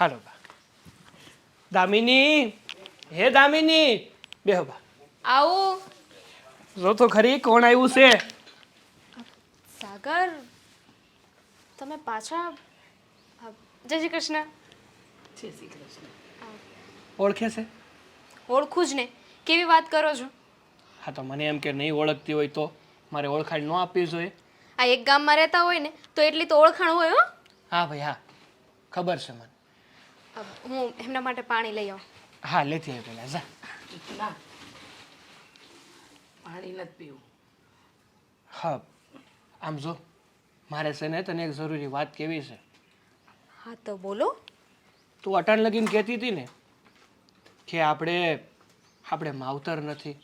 હાલો બા. દામિની, હે દામિની, બેહો બા. આવું. જો તો ખરી કોણ આવ્યું છે. સાગર, તમે પાછા? જય શ્રી કૃષ્ણ. જય શ્રી કૃષ્ણ. ઓળખે છે? ઓળખું જ ને, કેવી વાત કરો છો? હા તો મને એમ કે નહીં ઓળખતી હોય તો મારે ઓળખાણ ન આપવી જોઈએ. આ એક ગામમાં રહેતા હોય ને તો એટલી તો ઓળખાણ હોય. હો હા ભાઈ હા, ખબર છે મને. હું એમના માટે પાણી લઈ આવું. હા લેતી આવી પેલા જા. ના, પાણી નથી પીવું. હા આમ જો, મારે છે ને તને એક જરૂરી વાત કહેવી છે. હા તો બોલો. તું અટાણ લગીને કહેતી હતી ને કે આપણે માવતર નથી,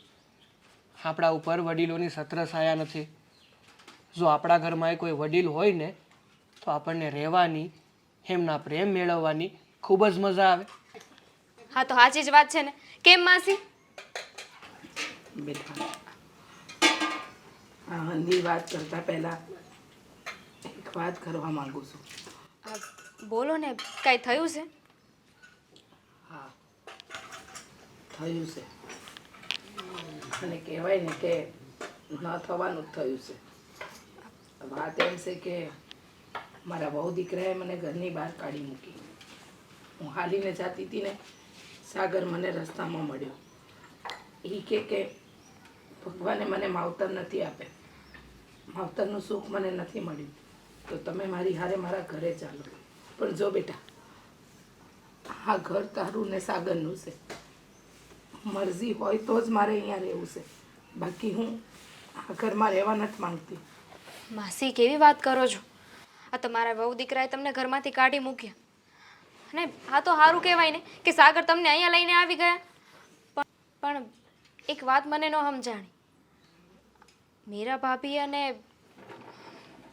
આપણા ઉપર વડીલોની છત્રછાયા નથી. જો આપણા ઘરમાં કોઈ વડીલ હોય ને તો આપણને રહેવાની, એમના પ્રેમ મેળવવાની ખૂબ જ મજા આવે. હા તો સાચી જ વાત છે ને. કેમ માસી? બેટા, આ હંધી વાત કરતા પહેલા એક વાત કરવા માંગુ છું. બોલો ને, કાંઈ થયું છે? હા, થયું છે. અને કહેવાય ને કે ન થવાનું જ થયું છે. વાત એમ છે કે મારા વહુ દીકરાએ મને ઘરની બહાર કાઢી મૂકી. હું હાલીને જતી હતી ને, સાગર મને રસ્તામાં મળ્યો. એ કે ભગવાને મને માવતર નથી આપે, માવતરનું સુખ મને નથી મળ્યું, તો તમે મારી હારે મારા ઘરે ચાલો. પણ જો બેટા, આ ઘર તારું ને સાગરનું છે. મરજી હોય તો જ મારે અહીંયા રહેવું છે, બાકી હું આ ઘરમાં રહેવા નથી માંગતી. માસી કેવી વાત કરો છો? આ તમારા વહુ દીકરાએ તમને ઘરમાંથી કાઢી મૂક્યા. અને આ તો સારું કહેવાય ને કે સાગર તમને અહીંયા લઈને આવી ગયા. પણ એક વાત મને ન સમજાણી. મીરા ભાભી અને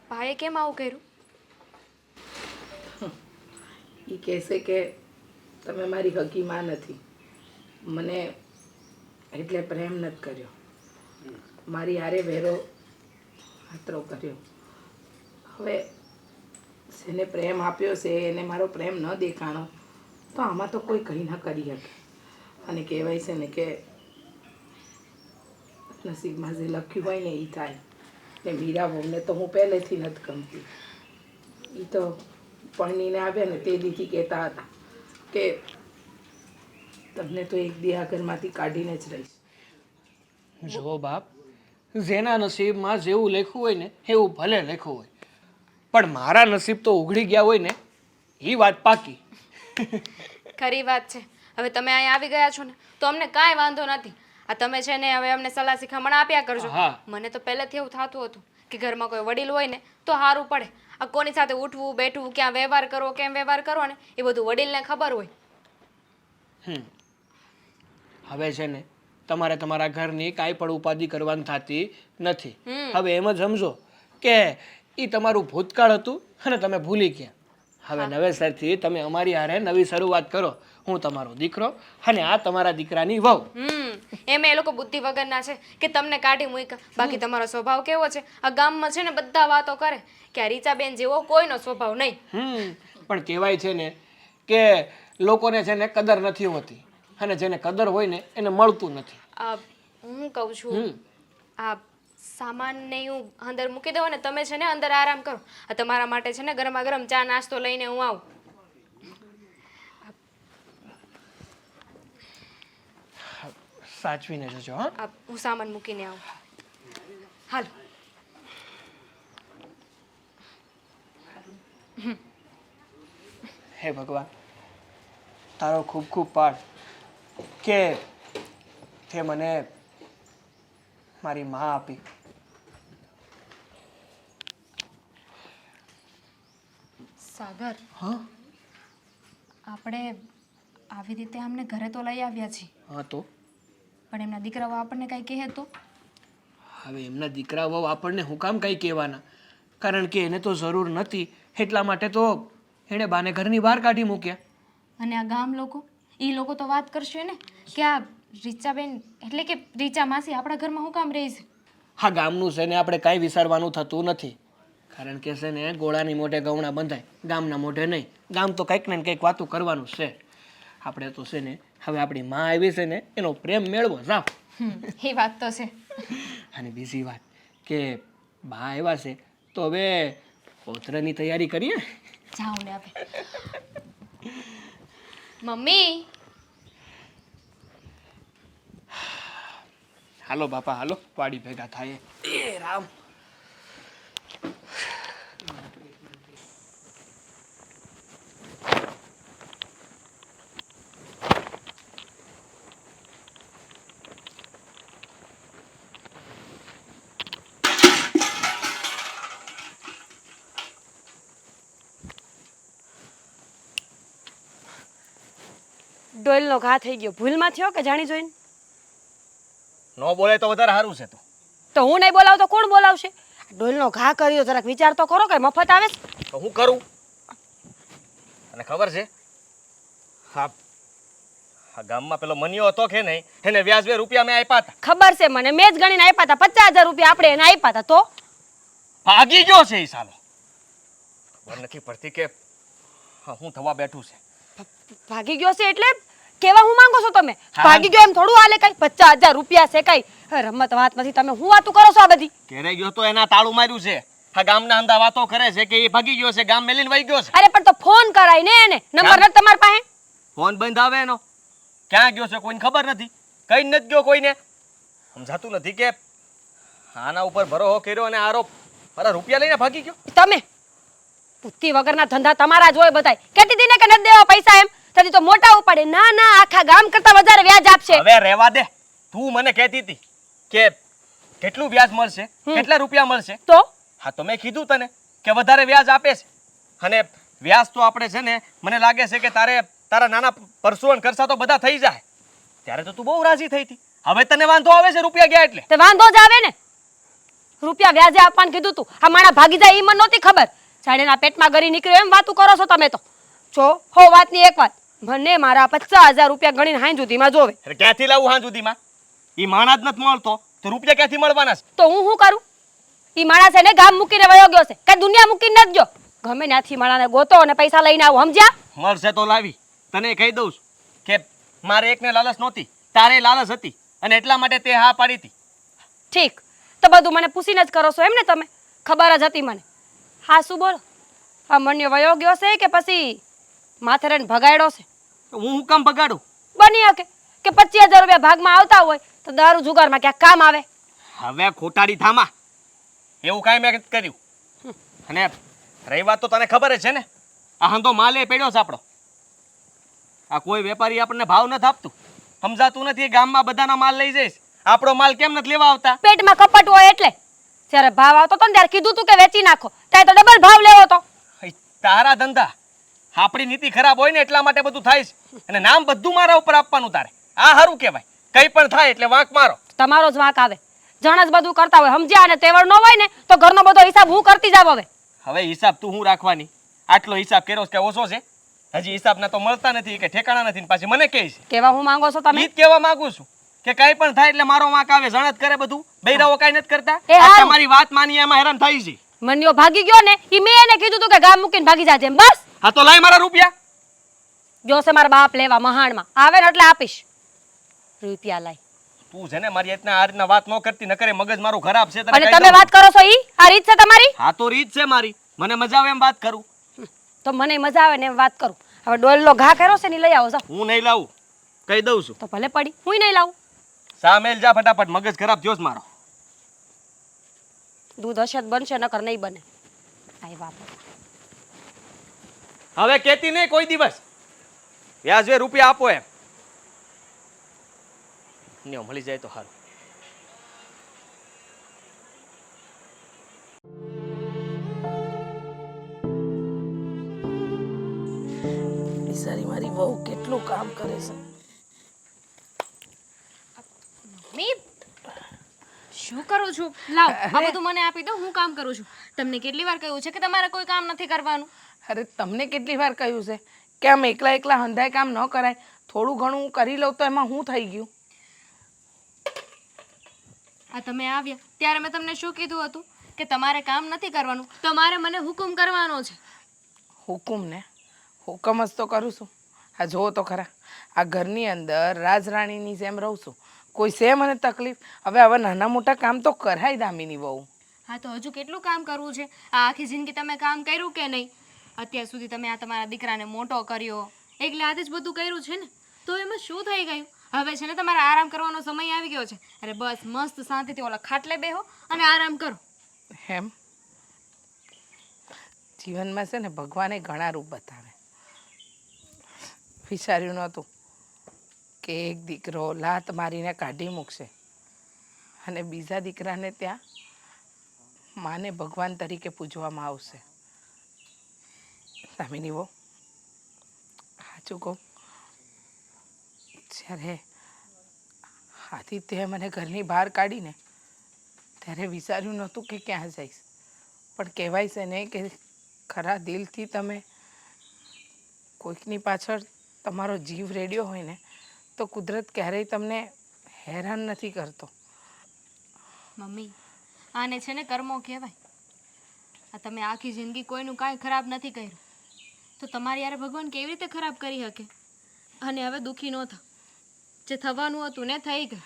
ભાઈએ કેમ આવું કર્યું? એ કહેશે કે તમે મારી હકી માં નથી, મને એટલે પ્રેમ નથી કર્યો, મારી હારે વેરો હાતરો કર્યો. હવે જેને પ્રેમ આપ્યો છે એને મારો પ્રેમ ન દેખાણો તો આમાં તો કોઈ કંઈ ના કરી શકે. અને કહેવાય છે ને કે નસીબમાં જે લખ્યું હોય ને એ થાય. ને મીરા વહુને તો હું પહેલેથી નથી ગમતી. એ તો પરણીને આવ્યા ને તે દીથી કહેતા હતા કે તમને તો એક દી આ ઘરમાંથી કાઢીને જ રહીશ. જો બાપ, જેના નસીબમાં જેવું લખ્યું હોય ને એવું ભલે લખ્યું હોય, પણ મારા નસીબ તો ઉઘડી ગયા હોય ને એ વાત પાકી. ખરી વાત છે. હવે તમે અહીંયા આવી ગયા છો ને તો અમને કાંઈ વાંધો નથી. આ તમે છે ને હવે અમને સલાહ શિખામણ આપ્યા કરજો. હા. મને તો પહેલેથી એવું થતું હતું કે ઘરમાં કોઈ વડીલ હોય ને તો સારું પડે. આ કોની સાથે ઉઠવું બેઠવું, ક્યાં વ્યવહાર કરવો, કેમ વ્યવહાર કરવો ને એ બધું વડીલને ખબર હોય. હવે છે ને તમારે તમારા ઘરની કાંઈ પણ ઉપાધિ કરવાની થતી નથી. હવે એમ જ સમજો કે એ તમારું ભૂતકાળ હતું અને તમે ભૂલી ગયા. હવે નવેસરથી તમે અમારી હારે નવી શરૂઆત કરો. હું તમારો દીકરો અને આ તમારા દીકરાની વહુ. એમ એ લોકો બુદ્ધિ વગરના છે કે તમને કાઢી મૂક્યા. બાકી તમારો સ્વભાવ કેવો છે? આ ગામમાં છે ને બધા વાતો કરે કે આ રીચાબેન જેવો કોઈનો સ્વભાવ નહીં. પણ કહેવાય છે ને કે લોકોને છે ને કદર નથી હોતી અને જેને કદર હોય ને એને મળતું નથી. હું કહું છું, આ સામાન ને હું અંદર મૂકી દઉં ને તમે છે ને અંદર આરામ કરો. આ તમારા માટે છે ને ગરમા ગરમ ચા નાસ્તો લઈને હું આવું. સાચવીને જજો. હા, હું સામાન મૂકીને આવું. હાલ. હે ભગવાન, તારો ખૂબ ખૂબ પાઠ કે તે મને મારી માં આપી. સાગર, હા આપણે આવી રીતે અમને ઘરે તો લઈ આવ્યા છીએ, હા તો પણ એમના દીકરાઓ આપણને કાંઈ કહે તો? હવે એમના દીકરા વહુ આપણને હું કામ કંઈ કહેવાના? કારણ કે એને તો જરૂર નથી એટલા માટે તો એણે બાને ઘરની બહાર કાઢી મૂક્યા. અને આ ગામ લોકો, એ લોકો તો વાત કરશે ને કે આ રીચાબેન એટલે કે રીચા માસી આપણા ઘરમાં હું કામ રહે છે? હા ગામનું છે ને આપણે કાંઈ વિચારવાનું થતું નથી. કારણ કે છે ને ગોળાની મોઢે ગવણા બંધાય, ગામના મોઢે નહીં. ગામ તો કંઈક ને કંઈક વાતું કરવાનું છે. આપણે તો છે ને હવે આપણી માં આવી છે ને એનો પ્રેમ મેળવો જાવ. એ વાત તો છે. અને બીજી વાત કે બા આવ્યા છે તો હવે પૌત્રની તૈયારી કરીએ. જાઓ ને હવે. મમ્મી હાલો બાપા હાલો, વાડી ભેગા થાય. એ રામ. ડોલનો ઘા થઈ ગયો, ભૂલમાં થયો કે જાણી જોઈને? નો બોલે તો વધારે સારું છે. તો હું નહીં બોલાવું તો કોણ બોલાવશે? ડોલનો ઘા કર્યો, જરાક વિચાર તો કરો કે મફત આવે છે? તો હું કરું? અને ખબર છે હા, આ ગામમાં પેલો મનિયો હતો કે નહીં, એને વ્યાજબે રૂપિયા મેં આપ્યા હતા. ખબર છે મને, મેં જ ગણીને આપ્યા હતા. 50,000 રૂપિયા આપણે એને આપ્યા હતા. તો ભાગી ગયો છે એ સાલો. ખબર નથી પડતી કે હું થવા બેઠું છે. ભાગી ગયો છે એટલે કેવા હું માંગો છો તમે? હા. ભાગી ગયો એમ થોડું હાલે? કઈ 50,000 રૂપિયા છે? કઈ રમત વાત નથી. તમે હું વાતું કરો છો આ બધી? ઘેરે ગયો તો એના તાળું માર્યું છે. આ ગામના અંદા વાતો કરે છે કે એ ભાગી ગયો છે, ગામ મેલીને વહી ગયો છે. અરે પણ તો ફોન કરાય ને એને. નંબર નથી તમારી પાસે? ફોન બંધ આવે એનો. ક્યાં ગયો છે કોઈને ખબર નથી, કઈ નથી ગયો કોઈને. સમજાતું નથી કે આના ઉપર ભરોસો કર્યો અને આરોપ મારા રૂપિયા લઈને ભાગી ગયો. તમે બુદ્ધિ વગરના ધંધા તમારા જ હોય બધાય. કહેતી હતી ને કે નથી દેવા પૈસા એમ, તેથી તો મોટા ઉપાડે. ના ના, આખા ગામ કરતા વધારે વ્યાજ આપશે. હવે રહેવા દે. તું મને કહેતી હતી કે કેટલું વ્યાજ મળશે, કેટલા રૂપિયા મળશે. તો હા તો મેં કીધું તને કે વધારે વ્યાજ આપે છે. અને વ્યાજ તો આપણે છે ને, મને લાગે છે કે તારા નાના પરસુવન ખર્ચા તો બધા થઈ જાય. ત્યારે તો તું બહુ રાજી થઈ હતી. હવે તને વાંધો આવે છે રૂપિયા ગયા એટલે? તે વાંધો જ આવે ને. રૂપિયા વ્યાજે આપવાનું કીધું તું. આ માણા ભાગી જાય ઈ મને નહોતી ખબર. સાડેના પેટમાં ગરી નીકળ્યો એમ વાતું કરો છો તમે તો. જો હો વાતની એક વાત, મને મારા 50,000 રૂપિયા ગણીને હાઈ સુધીમાં જોવે. અરે ક્યાંથી લાવું હા સુધીમાં? એ માણા જ નથી મળતો તો રૂપિયા ક્યાંથી મળવાના છે? તો હું શું કરું? ઈ માણસ એને ગામ મૂકીને વયો ગયો છે, કઈ દુનિયા મૂકીને નથી ગયો. ગમે ત્યાંથી માણાને ગોતો અને પૈસા લઈને આવો, સમજ્યા? મળશે તો લાવી. તને કહી દઉં છું કે મારે એકને લાલચ નહોતી, તારે લાલચ હતી અને એટલા માટે તે હા પાડી હતી. ઠીક, તો બધું મને પૂછીને જ કરો છો એમ ને તમે? ખબર જ હતી મને. હા શું બોલો? આ મન્યો વયો ગયો છે કે પછી માથે રહીને ભગાડ્યો છે? તો હું કામ બગાડું? બની શકે કે 25,000 રૂપિયા ભાગમાં આવતા હોય તો દારૂ જુગારમાં ક્યાંક કામ આવે. હવે ખોટાડી થામા, એવું કાંઈ મેં કર્યું. અને રહી વાત તો તને ખબર જ છે ને, આ હંધો માલે પડ્યો છે આપણો. આ કોઈ વેપારી આપણને ભાવ નથી આપતું. સમજાતું નથી, ગામમાં બધાના માલ લઈ જઈશ, આપણો માલ કેમ નથી લેવા આવતા? પેટમાં કપટ હોય એટલે. જ્યારે ભાવ આવતો હતો ને ત્યારે કીધું તું કે વેચી નાખો, ત્યારે તો ડબલ ભાવ લેવો તો. હઈ, તારા ધંધા, આપણી નીતિ ખરાબ હોય ને એટલા માટે બધું થાય છે. અને નામ બધું મારા ઉપર આપવાનું તારે. આ સારું કહેવાય. કંઈ પણ થાય એટલે વાંક મારો. તમારો જ વાંક આવે. જણ જ બધું કરતા હોય, સમજ્યા? અને તેવડ ન હોય ને તો ઘરનો બધો હિસાબ હું કરતી જાવ. હવે હિસાબ તું હું રાખવાની? આટલો હિસાબ કર્યો છે કે ઓછો છે? હજી હિસાબના તો મળતા નથી કે ઠેકાણા નથી ને પાછી મને કહે છે. કેવા હું માંગો છો તમે? ઈ જ કહેવા માંગુ છું કે કાંઈ પણ થાય એટલે મારો વાંક આવે. જણત કરે બધું, બૈરાઓ કાંઈ નથી કરતા. એ હારું. તમારી વાત માની એમાં હેરાન થાય છે. મન્યો ભાગી ગયો ને, ઈ મેં એને કીધું તું કે ગામ મૂકીને ભાગી જાજે એમ. બસ હા તો લાય મારા રૂપિયા. ગયો છે મારા બાપ લેવા મહાણમાં. આવે ને એટલે આપીશ. રૂપિયા લાય. તું છે ને મારી આ રીતના વાત ન કરતી, નકરે મગજ મારું ખરાબ છે. તને અને કહી તમે દઉં. વાત કરો છો ઈ આ રીત છે તમારી? હા તો રીત છે મારી, મને મજા આવે એમ વાત કરું. તો મને મજા આવે ને એમ વાત કરું. હવે ડોલનો ઘા કર્યો છે ને ઈ લઈ આવો. જાઓ. હું નહીં લાવું, કહી દઉં છું. તો ભલે પડી, હુંય નહીં લાવું. સામેલ જા ફટાફટ, મગજ ખરાબ થયો છે મારો. દૂધ હશે તો બનશે, નકર નહીં બને. આય બાપ. હવે કહેતી નહીં કોઈ દિવસ વ્યાજે રૂપિયા આપો એમ. ન્યો મળી જાય તો સારું. બિચારી મારી વહુ કેટલું કામ કરે છે. મી શું કરું છું? લાવ આ બધું મને આપી દો, હું કામ કરું છું. તમને કેટલી વાર કહ્યું છે કે તમારે કોઈ કામ નથી કરવાનું? અરે તમને કેટલી વાર કહ્યું છે કે આમ એકલા એકલા હંધાય કામ ન કરાય. થોડું ઘણું હું કરી લઉં તો એમાં શું થઈ ગયું? આ તમે આવ્યા ત્યારે મેં તમને શું કીધું હતું કે તમારે કામ નથી કરવાનું, તમારે મને હુકમ કરવાનો છે. હુકુમ ને હુકમ જ તો કરું છું. આ જુઓ તો ખરા, આ ઘરની અંદર રાજરાણીની જેમ રહું છું. કોઈ છે મને તકલીફ? હવે નાના મોટા કામ તો કરાય દામિની બહુ. હા તો હજુ કેટલું કામ કરવું છે? આ આખી જિંદગી તમે કામ કર્યું કે નહીં? અત્યાર સુધી તમે આ તમારા દીકરાને મોટો કર્યો, એટલે આજે જ બધું કર્યું છે ને, તો એમાં શું થઈ ગયું? હવે છે ને તમારે આરામ કરવાનો સમય આવી ગયો છે. અરે બસ મસ્ત શાંતિથી ઓલા ખાટલે બેહો અને આરામ કરો. એમ જીવનમાં છે ને ભગવાને ઘણા રૂપ બતાવે. વિચાર્યું નહોતું કે એક દીકરો લાત મારીને કાઢી મૂકશે અને બીજા દીકરાને ત્યાં માને ભગવાન તરીકે પૂજવામાં આવશે. દામિની બહુ સાચું કહું, જ્યારે આદિત્યએ મને ઘરની બહાર કાઢીને ત્યારે વિચાર્યું નહોતું કે ક્યાં જઈશ. પણ કહેવાય છે ને કે ખરા દિલથી તમે કોઈકની પાછળ તમારો જીવ રેડ્યો હોય ને તો કુદરત ક્યારેય તમને હેરાન નથી કરતો. મમ્મી, આને છે ને કર્મો કહેવાય. આ તમે આખી જિંદગી કોઈનું કાંઈ ખરાબ નથી કર્યું, તો તમારી યાર ભગવાન કેવી રીતે ખરાબ કરી શકે? અને હવે દુઃખી ન થાવ. જે થવાનું હતું ને થઈ ગયું.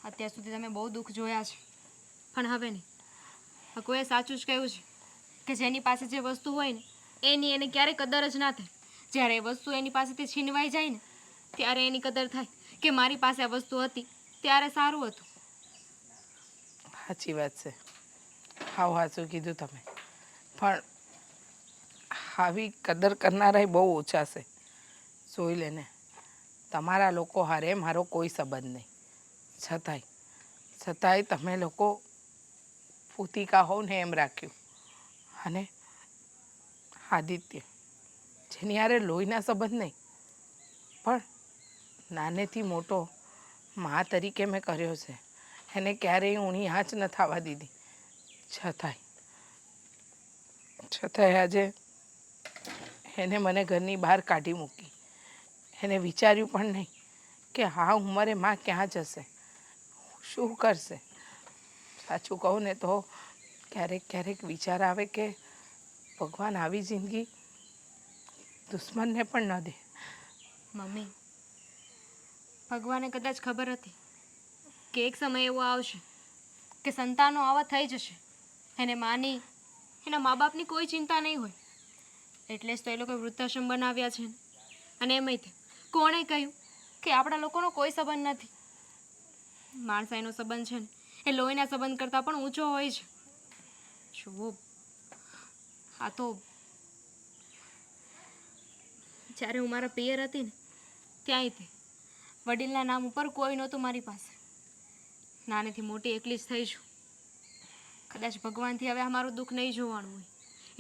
અત્યાર સુધી તમે બહુ દુઃખ જોયા છે, પણ હવે નહીં. કોઈએ સાચું જ કહ્યું છે કે જેની પાસે જે વસ્તુ હોય ને એની એને ક્યારેય કદર જ ના થાય. જ્યારે એ વસ્તુ એની પાસેથી છીનવાઈ જાય ને ત્યારે એની કદર થાય કે મારી પાસે આ વસ્તુ હતી ત્યારે સારું હતું. સાચી વાત છે, હાવ સાચું કીધું તમે. પણ આવી કદર કરનારાય બહુ ઓછા છે. જોઈ લે ને, તમારા લોકો હારે મારો કોઈ સંબંધ નહીં, છતાંય તમે લોકો પૂતિકા હોવ ને એમ રાખ્યું. અને આદિત્ય જેની હારે લોહીના સંબંધ નહીં પણ નાનેથી મોટો મા તરીકે મેં કર્યો છે, એને ક્યારેય ઊણી આંચ ન થવા દીધી. છતાંય આજે એને મને ઘરની બહાર કાઢી મૂકી. એને વિચાર્યું પણ નહીં કે આ ઉંમરે માં ક્યાં જશે, શું કરશે. સાચું કહું ને તો ક્યારેક વિચાર આવે કે ભગવાન આવી જિંદગી દુશ્મનને પણ ન દે. મમ્મી, ભગવાને કદાચ ખબર હતી કે એક સમય એવો આવશે કે સંતાનો આવા થઈ જશે, એને માની એના મા બાપની કોઈ ચિંતા નહીં હોય, એટલે જ તો એ લોકોએ વૃદ્ધાશ્રમ બનાવ્યા છે ને. અને એમાંય તે કોણે કહ્યું કે આપણા લોકોનો કોઈ સંબંધ નથી? માણસાઈનો સંબંધ છે ને એ લોહીના સંબંધ કરતાં પણ ઊંચો હોય છે. જુઓ, આ તો જ્યારે હું મારા પિયર હતી ને ત્યાંય તે વડીલના નામ ઉપર કોઈ નહોતું મારી પાસે. નાનેથી મોટી એકલી જ થઈ છું. કદાચ ભગવાનથી હવે અમારું દુઃખ નહીં જોવાનું હોય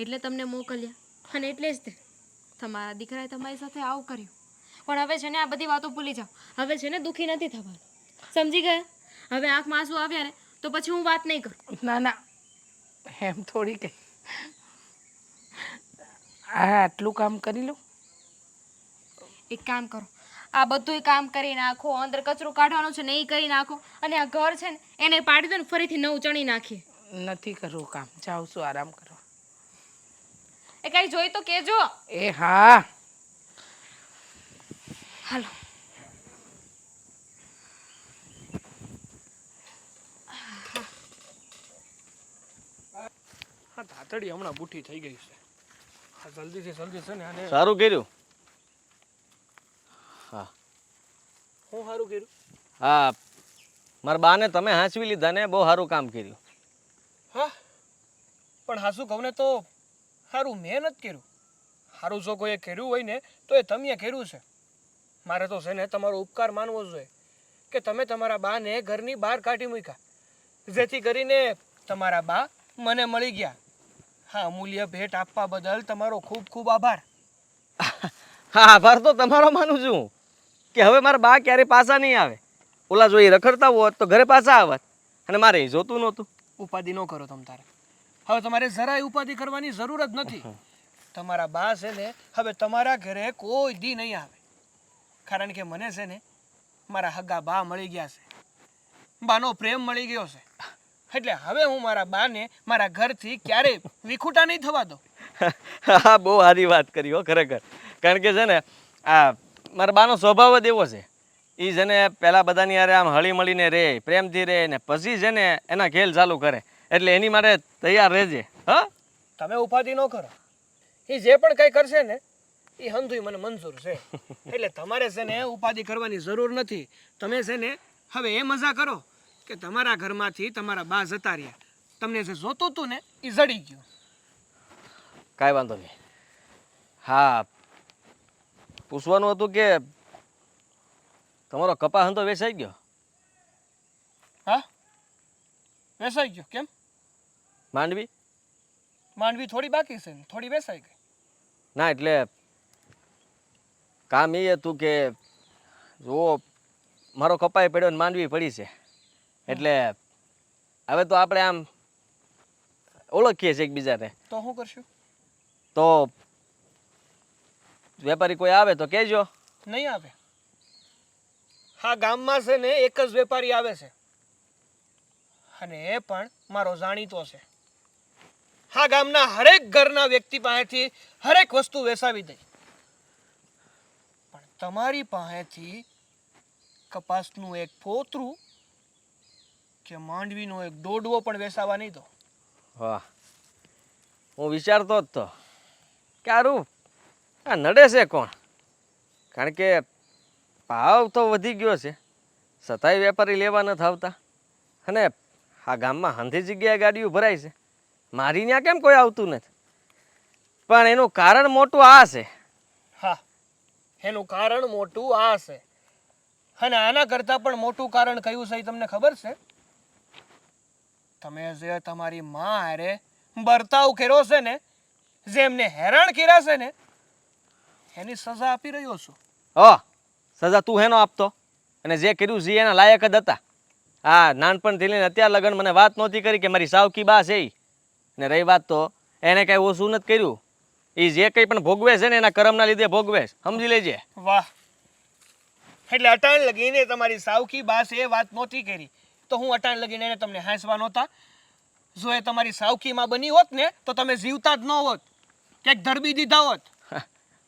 એટલે તમને મોકલ્યા, અને એટલે જ તે તમારા દીકરાએ તમારી સાથે આવું કર્યું. પણ હવે છે ને આ બધી વાતો ભૂલી જાઓ. હવે છે ને દુઃખી નથી થવાનું, સમજી ગયા? હવે આંખમાં આંસુ આવ્યા ને તો પછી હું વાત નહીં કરું. ના એમ થોડી કંઈ. આટલું કામ કરી લો. એક કામ કરો, આ બધું કામ કરી નાખો, અંદર કચરો કાઢવાનો છે ને એ કરી નાખો, અને આ ઘર છે ને એને પાડી દો ને ફરીથી નવું ચણી નાખીએ. નથી કરવું કામ, જાઉં છું આરામ કરવા. એ કઈ જોઈ તો કેજો. એ હા, હાલો. હા તાતડી હમણાં બુઠ્ઠી થઈ ગઈ છે. હા જલ્દી છે ને આને. સારું કર્યું. હા હું સારું કર્યું? હા, મારા બાને તમે હાંસવી લીધા ને, બહુ સારું કામ કર્યું. હા પણ હાસું કહું ને તો સારું મેં નથી કર્યું. સારું જો કોઈએ કર્યું હોય ને તો એ તમે કર્યું છે. મારે તો છે ને તમારો ઉપકાર માનવો જોઈએ કે તમે તમારા બાને ઘરની બહાર કાઢી મૂક્યા, જેથી કરીને તમારા બા મને મળી ગયા. હા, અમૂલ્ય ભેટ આપવા બદલ તમારો ખૂબ ખૂબ આભાર. હા, આભાર તો તમારો માનું છું કે હવે મારા બા ક્યારે પાછા નહીં આવે. ઓલા જો એ રખડતા હોત તો ઘરે પાછા આવત, અને મારે એ જોતું નહોતું. ઉપાધિ ન કરો તમ તારે. હવે તમારે જરાય ઉપાધિ કરવાની જરૂર જ નથી. તમારા બા છે ને હવે તમારા ઘરે કોઈ દી નહીં આવે, કારણ કે મને છે ને મારા હગા બા મળી ગયા છે. બાનો પ્રેમ મળી ગયો છે, એટલે હવે હું મારા બાને મારા ઘરથી ક્યારેય વિખૂટા નહીં થવા દઉં. હા બહુ સારી વાત કરી હો ખરેખર. કારણ કે છે ને આ મારા બાનો સ્વભાવ જ એવો છે. એ છે ને પહેલાં બધાની યારે આમ હળી મળીને રહે, પ્રેમથી રહે ને પછી છે ને એના ખેલ ચાલુ કરે. એટલે એની માટે તૈયાર રહેજે. હા તમે ઉપાધિ ન કરો. એ જે પણ કંઈ કરશે ને એ હંધુય મને મંજૂર છે. એટલે તમારે છે ને ઉપાધિ કરવાની જરૂર નથી. તમે છે ને હવે એ મજા કરો કે તમારા ઘરમાંથી તમારા બા જતા રહ્યા. તમને જે જોતું હતું ને એ જડી ગયું. કાંઈ વાંધો નહીં. હા પૂછવાનું હતું કે તમારો કપા હંધો વેચાઈ ગયો? હા વેસાઈ ગયો. કેમ? માંડવી? માંડવી થોડી બાકી છે ને થોડી વેસાઈ ગઈ. ના એટલે કામ એ હતું કે જો મારો કપાઈ પડ્યો ને માંડવી પડી છે. એટલે હવે તો આપણે આમ ઓળખીએ છીએ એકબીજાને. તો શું કરશું? તો વેપારી કોઈ આવે તો કહેજો. નહીં આવે. હા ગામમાં છે ને એક જ વેપારી આવે છે અને એ પણ મારો જાણીતો છે. હા ગામના હરેક ઘરના વ્યક્તિ પાસેથી હરેક વસ્તુ વેચાવી દઈ, પણ તમારી પાસેથી કપાસનું એક ફોતરું કે માંડવીનો એક દોડવો પણ વેચાવા નહીં દો. વાહ, હું વિચારતો જ તો કે આરું આ નડે છે કોણ? કારણ કે ભાવ તો વધી ગયો છે છતાંય વેપારી લેવા નથી આવતા. અને આ ગામમાં હંધી જગ્યાએ ગાડીઓ ભરાય છે, મારી ત્યાં કેમ કોઈ આવતું નથી? પણ એનું કારણ મોટું આ છે. હા એનું કારણ મોટું આ છે. અને આના કરતાં પણ મોટું કારણ કયું છે એ તમને ખબર છે? તમે જે તમારી માં હારે બર્તાવ કર્યો છે ને, જે એમને હેરાન કર્યા છે ને, એની સજા આપી રહ્યો છું. સજા તું હેનો આપતો? અને જે કર્યું છે એના લાયક જ હતા. હા નાનપણથી લઈને અત્યાર લગન મને વાત નહોતી કરી કે મારી સાવકી બા છે ઈ. ને રહી વાત તો એને કાંઈ ઓછું નથી કર્યું. એ જે કંઈ પણ ભોગવે છે ને એના કર્મના લીધે ભોગવે છે, સમજી લેજે. વાહ, એટલે અટાણ લગીને તમારી સાવકી બાસ એ વાત નહોતી કરી તો હું અટાણ લગીને એને તમને હાંસવા નહોતા? જો એ તમારી સાવકીમાં બની હોત ને તો તમે જીવતા જ ન હોત, ક્યાંક ધરબી દીધા હોત.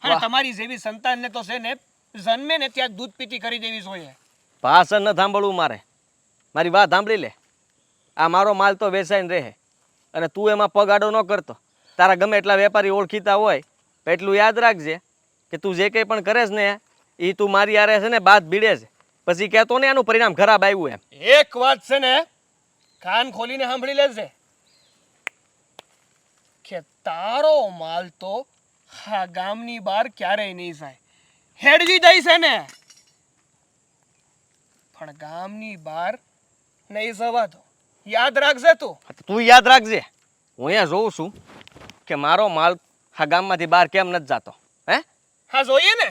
અને તમારી જેવી સંતાનને તો છે ને જન્મે ને ત્યાં દૂધ પીતી કરી દેવી જોઈએ. ભાષણ ન સાંભળવું મારે, મારી વાત સાંભળી લે. આ મારો માલ તો વેચાઈને રહે અને તું એમાં પગ આડો ન કરતો. તારા ગમે એટલા વેપારી ઓળખીતા હોય તો એટલું યાદ રાખજે કે તું જે કંઈ પણ કરેશ ને એ તું મારી હારે છે ને બાદ ભીડે છે, પછી કહેતો ને એનું પરિણામ ખરાબ આવ્યું એમ. એક વાત છે ને કાન ખોલીને સાંભળી લેજે કે તારો માલ તો હા ગામની બહાર ક્યારેય નહીં જાય. હેડવી દઈ છે ને, પણ ગામની બહાર નહીં જવા દો. યાદ રાખજે તું. તું યાદ રાખજે. હું અહીંયા જોઉં છું કે મારો માલ આ ગામમાંથી બહાર કેમ નથી જતો. હે હા જોઈએ ને.